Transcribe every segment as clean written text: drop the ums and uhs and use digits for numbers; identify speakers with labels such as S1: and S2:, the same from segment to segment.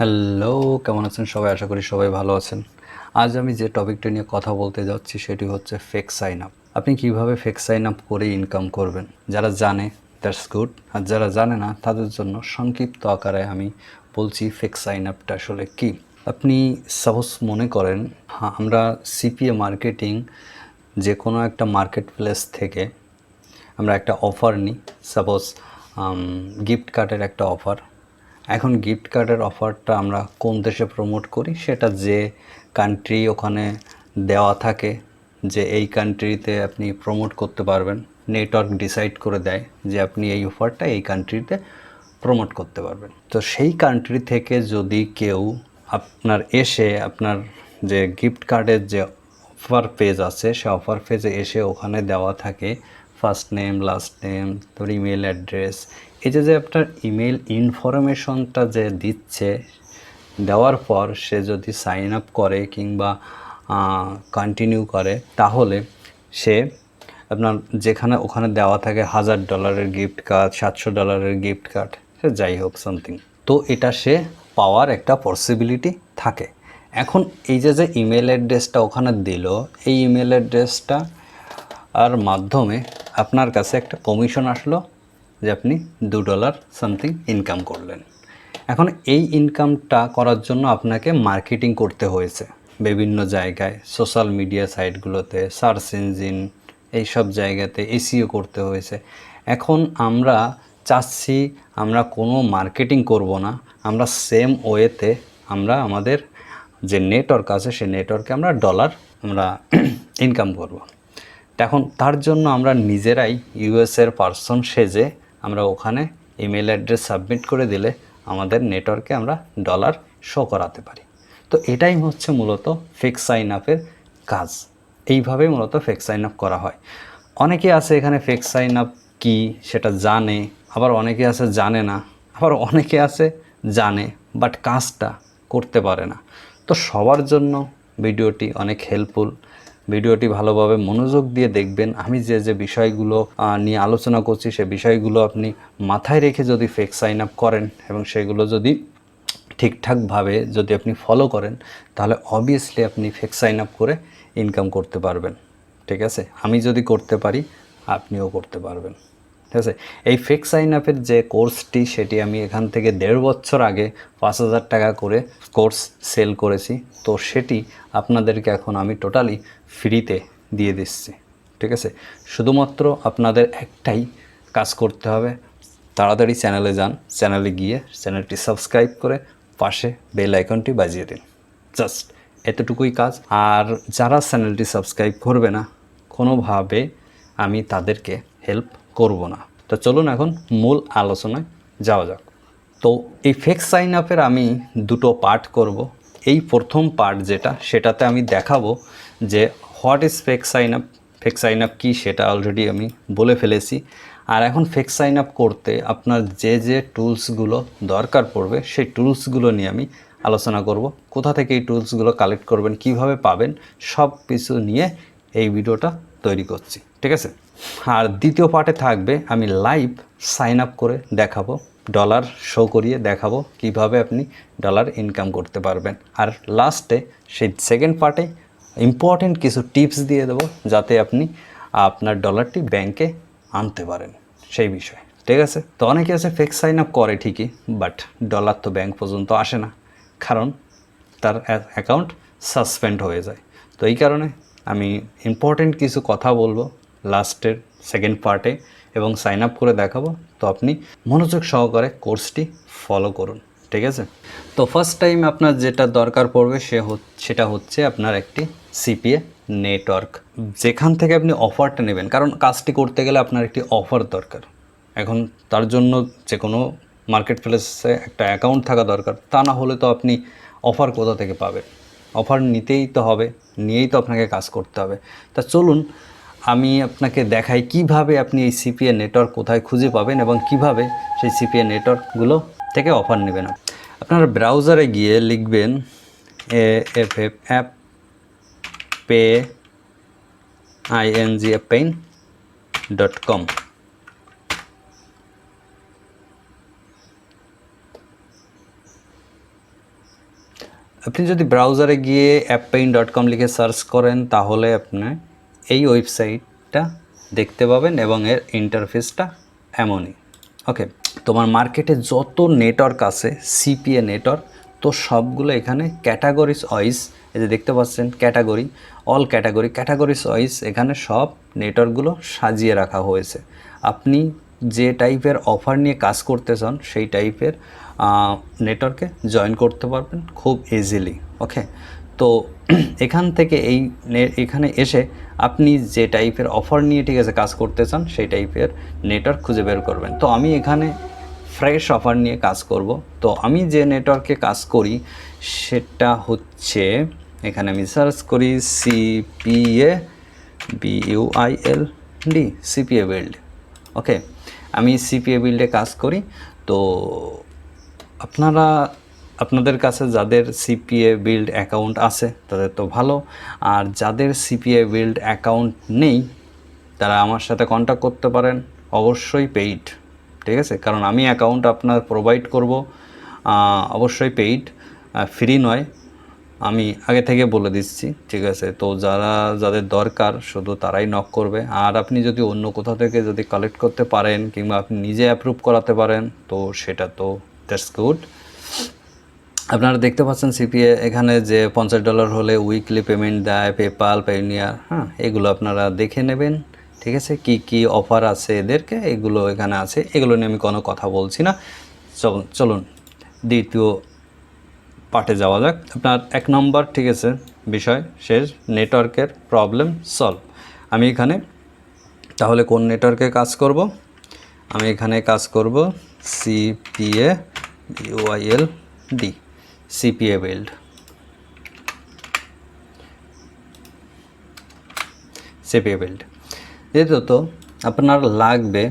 S1: Hello, কেমন আছেন সবাই? আশা করি সবাই ভালো আছেন। আজ আমি যে টপিকটা নিয়ে কথা বলতে যাচ্ছি সেটি হচ্ছে ফেক সাইন আপ। আপনি কিভাবে ফেক সাইন আপ করে ইনকাম করবেন? যারা জানে দ্যাটস গুড, আর যারা জানে না তাদের জন্য সংক্ষিপ্ত আকারে আমি বলছি ফেক সাইন আপটা আসলে কী। আপনি সাপোজ মনে করেন আমরা সিপিএ মার্কেটিং যে কোনো একটা মার্কেট প্লেস থেকে আমরা একটা অফার নিই, সাপোজ গিফট কার্ডের একটা অফার। এখন গিফট কার্ডের অফারটা আমরা কোন দেশে প্রমোট করি সেটা যে কান্ট্রি ওখানে দেওয়া থাকে যে এই কান্ট্রিতে আপনি প্রমোট করতে পারবেন, নেটওয়ার্ক ডিসাইড করে দেয় যে আপনি এই অফারটা এই কান্ট্রিতে প্রমোট করতে পারবেন। তো সেই কান্ট্রি থেকে যদি কেউ আপনার যে গিফট কার্ডের যে অফার পেজ আছে সে অফার পেজে এসে ওখানে দেওয়া থাকে ফার্স্ট নেম, লাস্ট নেম, তোর ইমেল অ্যাড্রেস, এই যে আপনার ইমেল ইনফরমেশনটা যে দিচ্ছে, দেওয়ার পর সে যদি সাইন আপ করে কিংবা কন্টিনিউ করে তাহলে সে আপনার যেখানে ওখানে দেওয়া থাকে $1000 গিফট কার্ড, $700 গিফট কার্ড, সে যাই হোক সামথিং, তো এটা সে পাওয়ার একটা পসিবিলিটি থাকে। এখন এই যে ইমেল অ্যাড্রেসটা ওখানে দিল, এই ইমেল অ্যাড্রেসটা আর মাধ্যমে আপনার কাছে একটা কমিশন আসলো যে আপনি $2 সামথিং ইনকাম করলেন। এখন এই ইনকামটা করার জন্য আপনাকে মার্কেটিং করতে হয়েছে বিভিন্ন জায়গায়, সোশ্যাল মিডিয়া সাইটগুলোতে, সার্চ ইঞ্জিন, এইসব জায়গাতে এসইও করতে হয়েছে। এখন আমরা চাচ্ছি আমরা কোনো মার্কেটিং করব না, আমরা সেম ওয়েতে আমরা আমাদের যে নেটওয়ার্ক আছে সেই নেটওয়ার্কে আমরা আমরা ইনকাম করব। এখন তার জন্য আমরা নিজেরাই ইউএসের পারসন সেজে আমরা ওখানে ইমেল অ্যাড্রেস সাবমিট করে দিলে আমাদের নেটওয়ার্কে আমরা ডলার শো করাতে পারি। তো এটাই হচ্ছে মূলত ফেক সাইন আপের কাজ। এইভাবেই মূলত ফেক সাইন আপ করা হয়। অনেকে আছে এখানে ফেক সাইন আপ কী সেটা জানে, আবার অনেকে আছে জানে না, আবার অনেকে আছে জানে বাট কাজটা করতে পারে না। তো সবার জন্য ভিডিওটি অনেক হেল্পফুল। ভিডিওটি ভালোভাবে মনোযোগ দিয়ে দেখবেন। আমি যে বিষয়গুলো নিয়ে আলোচনা করছি সে বিষয়গুলো আপনি মাথায় রেখে যদি ফেক সাইন আপ করেন এবং সেগুলো যদি ঠিকঠাকভাবে যদি আপনি ফলো করেন তাহলে অবভিয়াসলি আপনি ফেক সাইন আপ করে ইনকাম করতে পারবেন। ঠিক আছে, আমি যদি করতে পারি আপনিও করতে পারবেন। ঠিক আছে, এই ফেক সাইন আপের যে কোর্সটি সেটি আমি এখান থেকে 1.5 বছর আগে 5000 টাকা করে কোর্স সেল করেছি। তো সেটি আপনাদেরকে এখন আমি টোটালি ফ্রিতে দিয়ে দিচ্ছি। ঠিক আছে, শুধুমাত্র আপনাদের একটাই কাজ করতে হবে, তাড়াতাড়ি চ্যানেলে যান, চ্যানেলে গিয়ে চ্যানেলটি সাবস্ক্রাইব করে পাশে বেল আইকনটি বাজিয়ে দিন। জাস্ট এতটুকুই কাজ। আর যারা চ্যানেলটি সাবস্ক্রাইব করবে না কোনোভাবে আমি তাদেরকে হেল্প করব না। তো চলুন এখন মূল আলোচনায় যাওয়া যাক। তো এই ফেক সাইন আপের আমি দুটো পার্ট করব। এই প্রথম পার্ট যেটা, সেটাতে আমি দেখাবো যে what is fake sign up, fake sign up কী সেটা অলরেডি আমি বলে ফেলেছি। আর এখন ফেক সাইন আপ করতে আপনার যে টুলসগুলো দরকার পড়বে সেই টুলসগুলো নিয়ে আমি আলোচনা করব। কোথা থেকে এই টুলসগুলো কালেক্ট করবেন, কিভাবে পাবেন, সব কিছু নিয়ে এই ভিডিওটা তৈরি করছি। ঠিক আছে, আর দ্বিতীয় পার্টে থাকবে আমি লাইভ সাইন আপ করে দেখাবো, ডলার শো করিয়ে দেখাবো কিভাবে আপনি ডলার ইনকাম করতে পারবেন। আর লাস্টে সেই সেকেন্ড পার্টে ইম্পর্টেন্ট কিছু টিপস দিয়ে দেবো যাতে আপনি আপনার ডলারটি ব্যাংকে আনতে পারেন সেই বিষয়ে। ঠিক আছে, তো অনেকে আছে ফেক সাইন আপ করে ঠিকই, বাট ডলার তো ব্যাংক পর্যন্ত আসে না, কারণ তার অ্যাকাউন্ট সাসপেন্ড হয়ে যায়। তো এই কারণে আমি ইম্পর্টেন্ট কিছু কথা বলবো লাস্টের সেকেন্ড পার্টে এবং সাইন আপ করে দেখাবো। তো আপনি মনোযোগ সহকারে কোর্সটি ফলো করুন। ঠিক আছে, তো ফার্স্ট টাইম আপনার যেটা দরকার পড়বে সেটা হচ্ছে আপনার একটি সিপিএ নেটওয়ার্ক, যেখান থেকে আপনি অফারটা নেবেন। কারণ কাজটি করতে গেলে আপনার একটি অফার দরকার। এখন তার জন্য যে কোনো মার্কেট প্লেসে একটা অ্যাকাউন্ট থাকা দরকার, তা না হলে তো আপনি অফার কোথা থেকে পাবেন? অফার নিতেই তো হবে, নিয়েই তো আপনাকে কাজ করতে হবে। তা চলুন আমি আপনাকে দেখাই কিভাবে আপনি এই সিপিএ নেটওয়ার্ক কোথায় খুঁজে পাবেন এবং কিভাবে সেই সিপিএ নেটওয়ার্কগুলো থেকে অফার নেবেন। আপনার ব্রাউজারে গিয়ে লিখবেন AFFPAING.com। আপনি যদি ব্রাউজারে গিয়ে apppain.com লিখে সার্চ করেন তাহলে আপনি এই ওয়েবসাইটটা দেখতে পাবেন এবং এর ইন্টারফেসটা এমনই। ওকে, তোমার মার্কেটে যত নেটওয়ার্ক আছে সিপিএ নেটওয়ার্ক, তো সবগুলো এখানে ক্যাটাগরিজ ওয়াইজ, এই যে দেখতে পাচ্ছেন ক্যাটাগরি, অল ক্যাটাগরিজ ওয়াইজ এখানে সব নেটওয়ার্কগুলো সাজিয়ে রাখা হয়েছে। আপনি যে টাইপের অফার নিয়ে কাজ করতে চান সেই টাইপের নেটওয়ার্কে জয়েন করতে পারবেন খুব ইজিলি। ওকে, তো এখান থেকে এখানে এসে আপনি যে টাইপের অফার নিয়ে ঠিক আছে কাজ করতে চান সেই টাইপের নেটওয়ার্ক খুঁজে বের করবেন। তো আমি এখানে ফ্রেশ অফার নিয়ে কাজ করব। তো আমি যে নেটওয়ার্কে কাজ করি সেটা হচ্ছে, এখানে আমি সার্চ করি সিপিএ বিইউআইএলডি, সিপিএ বিল্ড। ওকে, আমি সিপিএ বিল্ডে কাজ করি। তো আপনাদের কাছে যাদের সিপিএ বিল্ড অ্যাকাউন্ট আছে তাদের তো ভালো, আর যাদের সিপিএ বিল্ড অ্যাকাউন্ট নেই তারা আমার সাথে কন্ট্যাক্ট করতে পারেন, অবশ্যই পেইড। ঠিক আছে, কারণ আমি অ্যাকাউন্ট আপনার প্রোভাইড করব, অবশ্যই পেইড, ফ্রি নয়, আমি আগে থেকে বলে দিচ্ছি। ঠিক আছে, তো যাদের দরকার শুধু তারাই নক করবে। আর আপনি যদি অন্য কোথাও থেকে যদি কালেক্ট করতে পারেন কিংবা আপনি নিজে অ্যাপ্রুভ করাতে পারেন তো সেটা তো দ্যাটস গুড। আপনারা দেখতে পাচ্ছেন সিপিএ এখানে যে $50 হলে উইকলি পেমেন্ট দেয়, পেপাল, পেনিয়ার, হ্যাঁ, এগুলো আপনারা দেখে নেবেন। ঠিক আছে, কি কি অফার আছে এদেরকে, এগুলো এখানে আছে, এগুলো নিয়ে আমি কোনো কথা বলছি না। চলুন দ্বিতীয় পার্টে যাওয়া যাক। আপনার 1 নম্বর, ঠিক আছে, বিষয় শেষ, নেটওয়ার্কের প্রবলেম সলভ। আমি এখানে তাহলে কোন নেটওয়ার্কে কাজ করব? আমি এখানে কাজ করব CPA B U I L D, CPA build. CPA build দ্বিতীয়ত আপনার লাগবে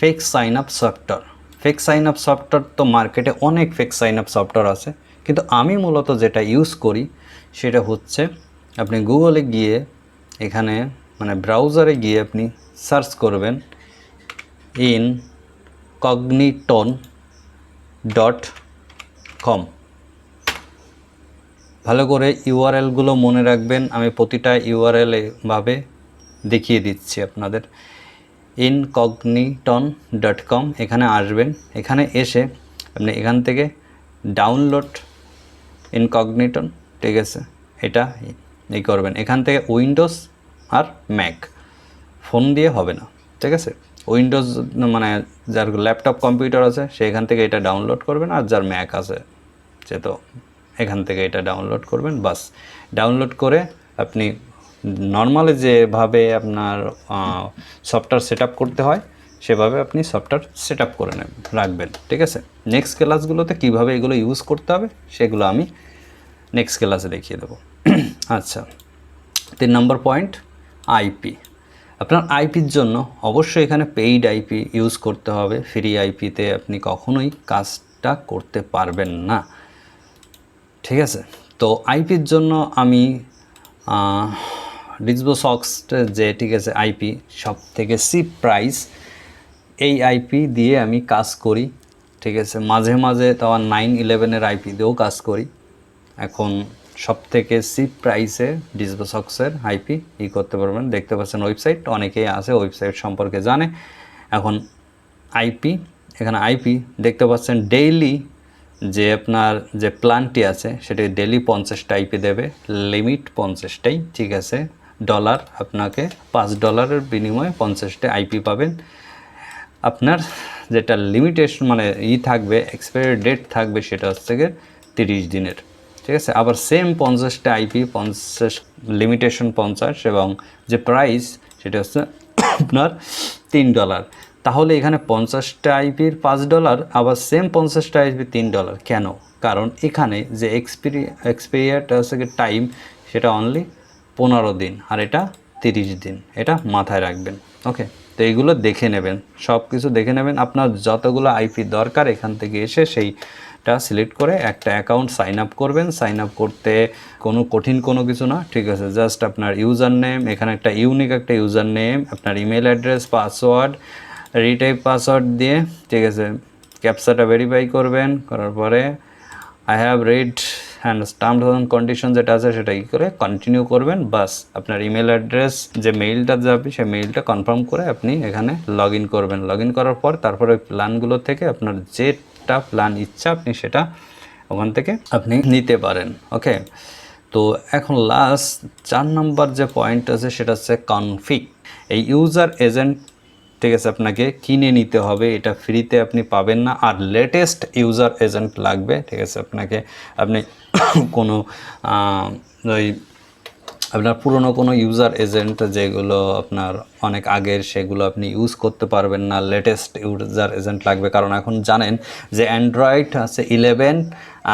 S1: fake sign up software. Fake sign up software তো মার্কেটে অনেক ফেক সাইন আপ সফটওয়্যার আছে, কিন্তু আমি মূলত যেটা ইউজ করি সেটা হচ্ছে, আপনি গুগলে গিয়ে এখানে মানে ব্রাউজারে গিয়ে আপনি সার্চ করবেন incogniton.com। ভালো করে ইউআরএলগুলো মনে রাখবেন, আমি প্রতিটা ইউআরএল এভাবে দেখিয়ে দিচ্ছি আপনাদের। incogniton.com, এখানে আসবেন, এখানে এসে আপনি এখান থেকে ডাউনলোড ইনকগনিটন, ঠিক আছে, এটা এই করবেন। এখান থেকে উইন্ডোজ আর ম্যাক, ফোন দিয়ে হবে না, ঠিক আছে। উইন্ডোজ মানে যার ল্যাপটপ কম্পিউটার আছে সে এখান থেকে এটা ডাউনলোড করবেন, আর যার ম্যাক আছে সে তো এখান থেকে এটা ডাউনলোড করবেন। বাস, ডাউনলোড করে আপনি নর্মালি যেভাবে আপনার সফটওয়্যার সেট করতে হয় সেভাবে আপনি সফটওয়্যার সেট করে রাখবেন। ঠিক আছে, নেক্সট ক্লাসগুলোতে কীভাবে এগুলো ইউজ করতে হবে সেগুলো আমি নেক্সট ক্লাসে দেখিয়ে দেবো। আচ্ছা, 3 নম্বর পয়েন্ট, আইপি। আপনার আইপির জন্য অবশ্যই এখানে পেইড আইপি ইউজ করতে হবে। ফ্রি আইপিতে আপনি কখনোই কাজটা করতে পারবেন না। ঠিক আছে, তো আইপির জন্য আমি ডিসবোসক্স যে, ঠিক আছে, আইপি সব থেকে চিপ প্রাইস, এই আইপি দিয়ে আমি কাজ করি। ঠিক আছে, মাঝে মাঝে তো 911-এর আইপি দিয়েও কাজ করি। এখন সব থেকে চিপ প্রাইসে ডিসবোসক্সের আইপি করতে পারবেন। দেখতে পাচ্ছেন ওয়েবসাইট, অনেকেই আছে ওয়েবসাইট সম্পর্কে জানে। এখন আইপি, এখানে আইপি দেখতে পাচ্ছেন ডেইলি যে আপনার যে প্ল্যানটি আছে সেটা ডেইলি 50টা আইপি দেবে, লিমিট 50টাই। ঠিক আছে, ডলার আপনাকে $5 বিনিময়ে 50টা আইপি পাবেন। আপনার যেটা লিমিটেশন মানে থাকবে, এক্সপায়ারি ডেট থাকবে, সেটা হচ্ছে 30 দিনের। ঠিক আছে, আবার সেম 50টা আইপি, 50 লিমিটেশন 50, এবং যে প্রাইস সেটা হচ্ছে আপনার $3। তাহলে এখানে 50টা আইপির $5, আবার সেম 50টা আইপি $3 কেন? কারণ এখানে যে এক্সপিরিয়ারটা হচ্ছে টাইম সেটা অনলি 15 দিন, আর এটা 30 দিন, এটা মাথায় রাখবেন। ওকে, তো এইগুলো দেখে নেবেন, সব কিছু দেখে নেবেন। আপনার যতগুলো আইপি দরকার এখান থেকে এসে সেইটা সিলেক্ট করে একটা অ্যাকাউন্ট সাইন আপ করবেন। সাইন আপ করতে কোনো কঠিন কোনো কিছু না, ঠিক আছে, জাস্ট আপনার ইউজার নেম, এখানে একটা ইউনিক একটা ইউজার নেম, আপনার email address, password, retype password দিয়ে, ঠিক আছে, ক্যাপচাটা ভেরিফাই করবেন। করার পরে I have read hand terms and condition যেটা আছে সেটা কি করে কন্টিনিউ করবেন, বাস আপনার ইমেল অ্যাড্রেস যে মেইলটা যাবে সেই মেইলটা কনফার্ম করে আপনি এখানে লগ ইন করবেন। লগ ইন করার পর তারপরে ওই প্ল্যানগুলো থেকে আপনার যেটা প্ল্যান ইচ্ছা আপনি সেটা ওখান থেকে আপনি নিতে পারেন। ওকে, তো এখন লাস্ট 4 নম্বর যে পয়েন্ট আছে সেটা হচ্ছে কনফিগ। এই ইউজার এজেন্ট, ঠিক আছে, আপনাকে কিনে নিতে হবে, এটা ফ্রিতে আপনি পাবেন না, আর লেটেস্ট ইউজার এজেন্ট লাগবে। ঠিক আছে, আপনি কোনো ওই আপনার পুরনো কোনো ইউজার এজেন্ট যেগুলো আপনার অনেক আগের সেগুলো আপনি ইউজ করতে পারবেন না, লেটেস্ট ইউজার এজেন্ট লাগবে। কারণ এখন জানেন যে অ্যান্ড্রয়েড আছে 11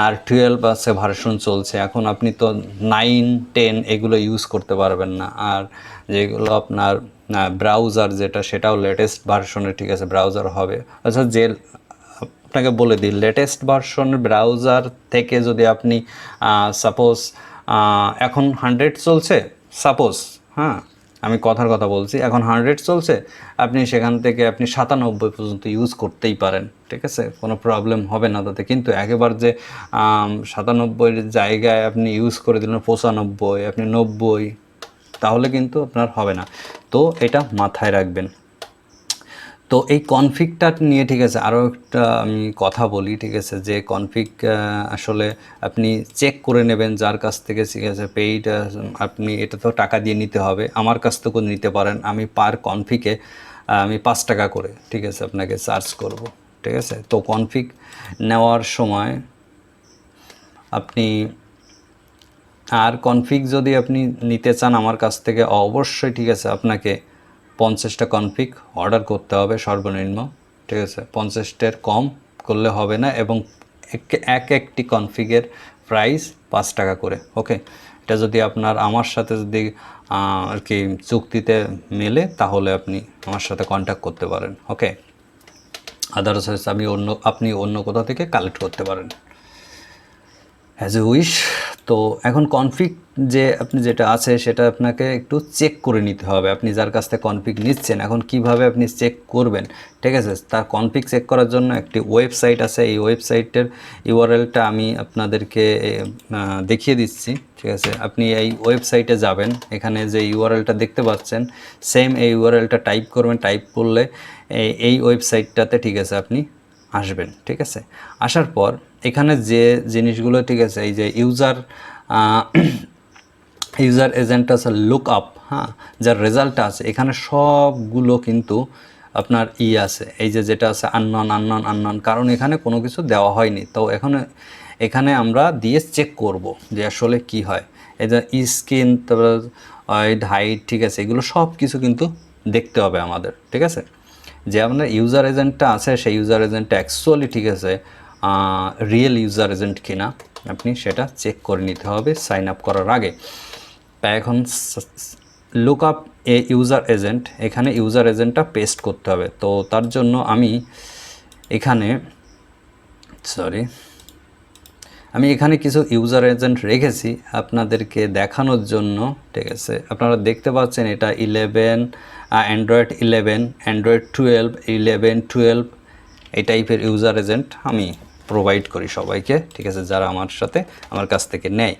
S1: আর 12 আছে ভার্সন চলছে, এখন আপনি তো 9, 10 এগুলো ইউজ করতে পারবেন না। আর যেগুলো আপনার ব্রাউজার যেটা সেটাও লেটেস্ট ভার্সনের, ঠিক আছে, ব্রাউজার হবে। আচ্ছা, যে আপনাকে বলে দিই, লেটেস্ট ভার্সনের ব্রাউজার থেকে যদি আপনি সাপোজ এখন 100 চলছে, সাপোজ, হ্যাঁ আমি কথার কথা বলছি, এখন 100 চলছে, আপনি সেখান থেকে আপনি 97 পর্যন্ত ইউজ করতেই পারেন, ঠিক আছে, কোনো প্রবলেম হবে না তাতে। কিন্তু একেবারে যে 97-এর জায়গায় আপনি ইউজ করে দিলেন 95, আপনি 90, তাহলে কিন্তু আপনার হবে না। তো এটা মাথায় রাখবেন। তো এই কনফিগটা নিয়ে, ঠিক আছে, আরও একটা আমি কথা বলি, ঠিক আছে, যে কনফিগ আসলে আপনি চেক করে নেবেন যার কাছ থেকে, ঠিক আছে, পেইড আপনি এটা তো টাকা দিয়ে নিতে হবে, আমার কাছ থেকেও নিতে পারেন। আমি পার কনফিগে আমি 5 টাকা করে, ঠিক আছে, আপনাকে চার্জ করব, ঠিক আছে। তো কনফিগ নেওয়ার সময় আপনি, আর কনফিগ যদি আপনি নিতে চান আমার কাছ থেকে, অবশ্যই, ঠিক আছে, আপনাকে 50টা কনফিগ অর্ডার করতে হবে সর্বনিম্ন, ঠিক আছে, 50টার কম করলে হবে না, এবং একটি কনফিগের প্রাইস 5 টাকা করে। ওকে, এটা যদি আপনার আমার সাথে যদি আর কি চুক্তিতে মেলে তাহলে আপনি আমার সাথে কন্ট্যাক্ট করতে পারেন। ওকে, আদারওয়াইজ আপনি অন্য কোথাও থেকে কালেক্ট করতে পারেন, অ্যাজ এ উইশ। তো এখন কনফিগ যে আপনি যেটা আছে সেটা আপনাকে একটু চেক করে নিতে হবে। আপনি যার কাছ থেকে কনফিগ নিচ্ছেন, এখন কিভাবে আপনি চেক করবেন, ঠিক আছে, তার কনফিগ চেক করার জন্য একটি ওয়েবসাইট আছে। এই ওয়েবসাইটের ইউআরএলটা আমি আপনাদেরকে দেখিয়ে দিচ্ছি, ঠিক আছে। আপনি এই ওয়েবসাইটে যাবেন, এখানে যে ইউআরএলটা দেখতে পাচ্ছেন সেম এই ইউআরএলটা টাইপ করবেন, টাইপ করলে এই ওয়েবসাইটটাতে, ঠিক আছে, আপনি আসবেন, ঠিক আছে। আসার পর এখানে যে জিনিসগুলো, ঠিক আছে, এই যে ইউজার এজেন্ট আছে লুক আপ, হ্যাঁ, যার রেজাল্টটা আছে এখানে সবগুলো কিন্তু আপনার আছে, এই যে যেটা আছে আননন, কারণ এখানে কোনো কিছু দেওয়া হয়নি। তো এখানে আমরা দিয়ে চেক করব যে আসলে কি হয়। এই যে স্কিন, তারপর হাইট, ঠিক আছে, এগুলো সব কিছু কিন্তু দেখতে হবে আমাদের, ঠিক আছে। যে আপনার ইউজার এজেন্টটা আছে সেই ইউজার এজেন্টটা অ্যাকচুয়ালি, ঠিক আছে, রিয়েল ইউজার এজেন্ট কিনা আপনি সেটা চেক করে নিতে হবে সাইন আপ করার আগে। তাই এখন look up a user agent, এখানে ইউজার এজেন্টটা পেস্ট করতে হবে। তো তার জন্য আমি এখানে কিছু ইউজার এজেন্ট রেখেছি আপনাদেরকে দেখানোর জন্য, ঠিক আছে। আপনারা দেখতে পাচ্ছেন এটা 11, অ্যান্ড্রয়েড 11, অ্যান্ড্রয়েড 12, 11, 12 এই টাইপের ইউজার এজেন্ট আমি প্রোভাইড করি সবাইকে, ঠিক আছে, যারা আমার কাছ থেকে নেয়।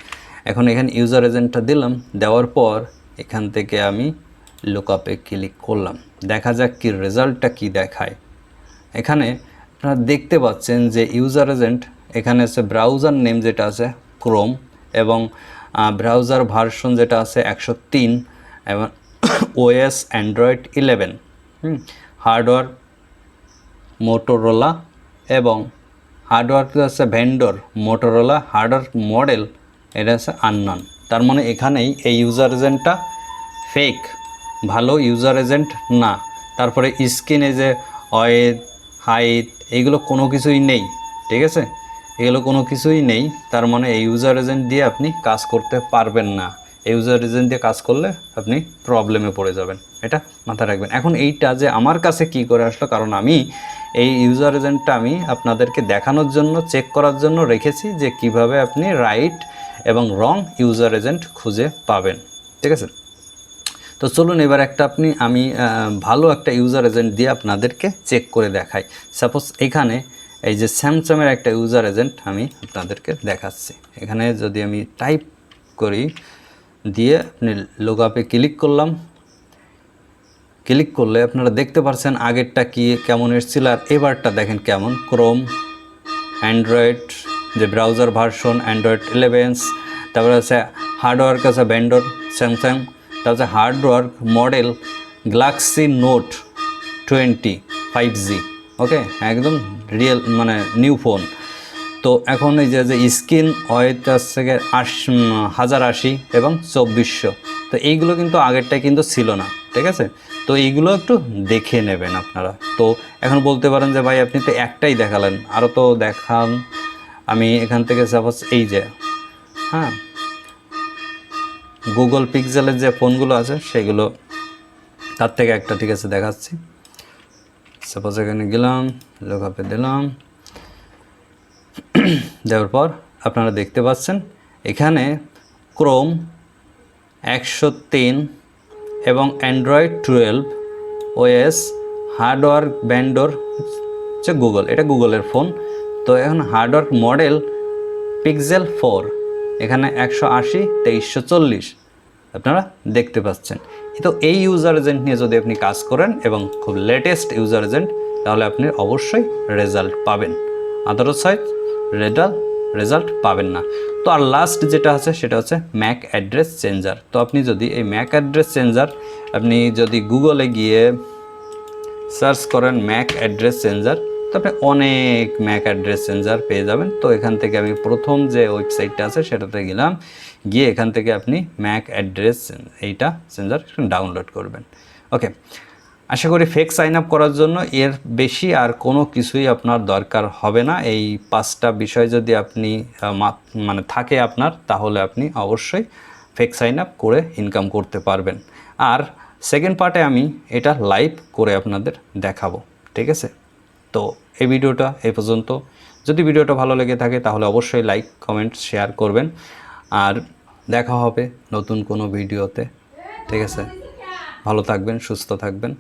S1: এখন এখানে ইউজার এজেন্টটা দিলাম, দেওয়ার পর এখান থেকে আমি লুকআপে ক্লিক করলাম, দেখা যাক কি রেজাল্টটা কি দেখায়। এখানে আপনারা দেখতে পাচ্ছেন যে ইউজার এজেন্ট এখানে আছে ব্রাউজার নেম যেটা আছে ক্রোম, এবং ব্রাউজার ভার্সন যেটা আছে 103, এবং ওএস অ্যান্ড্রয়েড 11, হার্ডওয়্যার মোটোরোলা, এবং হার্ডওয়্যার আছে ভেন্ডর মোটোরোলা, হার্ডওয়্যার মডেল এটা আছে আননন। তার মানে এখানেই এই ইউজার এজেন্টটা ফেক, ভালো ইউজার এজেন্ট না। তারপরে স্ক্রিনে যে ওয়েথ, হাইট, এইগুলো কোনো কিছুই নেই, ঠিক আছে, এগুলো কোনো কিছুই নেই। তার মানে এই ইউজার এজেন্ট দিয়ে আপনি কাজ করতে পারবেন না। এই ইউজার এজেন্ট দিয়ে কাজ করলে আপনি প্রবলেমে পড়ে যাবেন, এটা মাথায় রাখবেন। এখন এইটা যে আমার কাছে কি করে আসলো, কারণ আমি এই ইউজার এজেন্টটা আমি আপনাদেরকে দেখানোর জন্য, চেক করার জন্য রেখেছি যে কিভাবে আপনি রাইট এবং রং ইউজার এজেন্ট খুঁজে পাবেন, ঠিক আছে। তো চলুন এবার আমি ভালো একটা ইউজার এজেন্ট দিয়ে আপনাদেরকে চেক করে দেখাই। সাপোজ এখানে এই যে স্যামসাংয়ের একটা ইউজার এজেন্ট আমি আপনাদেরকে দেখাচ্ছি। এখানে যদি আমি টাইপ করি, দিয়ে আপনি লোগ আপে ক্লিক করলাম, ক্লিক করলে আপনারা দেখতে পাচ্ছেন আগেরটা কি কেমন এসেছিল আর এবারটা দেখেন কেমন। ক্রোম, অ্যান্ড্রয়েড যে ব্রাউজার ভার্সন অ্যান্ড্রয়েড 11, তারপরে আছে হার্ডওয়ার্ক আছে ভেন্ডর স্যামসাং, তারপর আছে hard work model Galaxy note 20 5G। ওকে, একদম রিয়েল মানে নিউ ফোন। তো এখন এই যে স্ক্রিন ওয়েট আছে 1080 এবং 2400। তো এইগুলো কিন্তু আগেরটা কিন্তু ছিল না, ঠিক আছে। তো এইগুলো একটু দেখে নেবেন আপনারা। তো এখন বলতে পারেন যে ভাই আপনি তো একটাই দেখালেন, আরও তো দেখান। আমি এখান থেকে সাপোজ এই যে হ্যাঁ গুগল পিক্সেলের যে ফোনগুলো আছে সেগুলো, তার থেকে একটা ঠিক আছে দেখাচ্ছি। সাপোজ এখানে গেলাম, লোগ আপে দিলাম, দেওয়ার পর আপনারা দেখতে পাচ্ছেন এখানে ক্রোম 103 এবং অ্যান্ড্রয়েড 12 ওএস হার্ডওয়ার্ক ভেন্ডর হচ্ছে গুগল, এটা গুগলের ফোন। তো এখন হার্ডওয়ার্ক মডেল পিক্সেল 4, এখানে 180 2340 আপনারা দেখতে পাচ্ছেন। তো এই ইউজার এজেন্ট নিয়ে যদি আপনি কাজ করেন এবং খুব লেটেস্ট ইউজার এজেন্ট, তাহলে আপনি অবশ্যই রেজাল্ট পাবেন, আদারওয়াইজ রেজাল্ট পাবেন না। তো আর লাস্ট যেটা আছে সেটা হচ্ছে ম্যাক অ্যাড্রেস চেঞ্জার। তো আপনি যদি এই ম্যাক অ্যাড্রেস চেঞ্জার আপনি যদি গুগলে গিয়ে সার্চ করেন ম্যাক অ্যাড্রেস চেঞ্জার, তো আপনি অনেক ম্যাক অ্যাড্রেস চেঞ্জার পেয়ে যাবেন। তো এখান থেকে আমি প্রথম যে ওয়েবসাইটটা আছে সেটাতে গেলাম, গিয়ে এখান থেকে আপনি ম্যাক অ্যাড্রেস এইটা চেঞ্জার ডাউনলোড করবেন। ওকে, আশা করি ফেক সাইন আপ করার জন্য এর বেশি আর কোনো কিছুই আপনার দরকার হবে না। এই 5টা বিষয় যদি আপনি মানে থাকে আপনার, তাহলে আপনি অবশ্যই ফেক সাইন আপ করে ইনকাম করতে পারবেন। আর সেকেন্ড পার্টে আমি এটা লাইভ করে আপনাদের দেখাবো, ঠিক আছে। তো এই ভিডিওটা এই পর্যন্ত। যদি ভিডিওটা ভালো লেগে থাকে তাহলে অবশ্যই লাইক, কমেন্ট, শেয়ার করবেন। আর দেখা হবে নতুন কোনো ভিডিওতে, ঠিক আছে। ভালো থাকবেন, সুস্থ থাকবেন।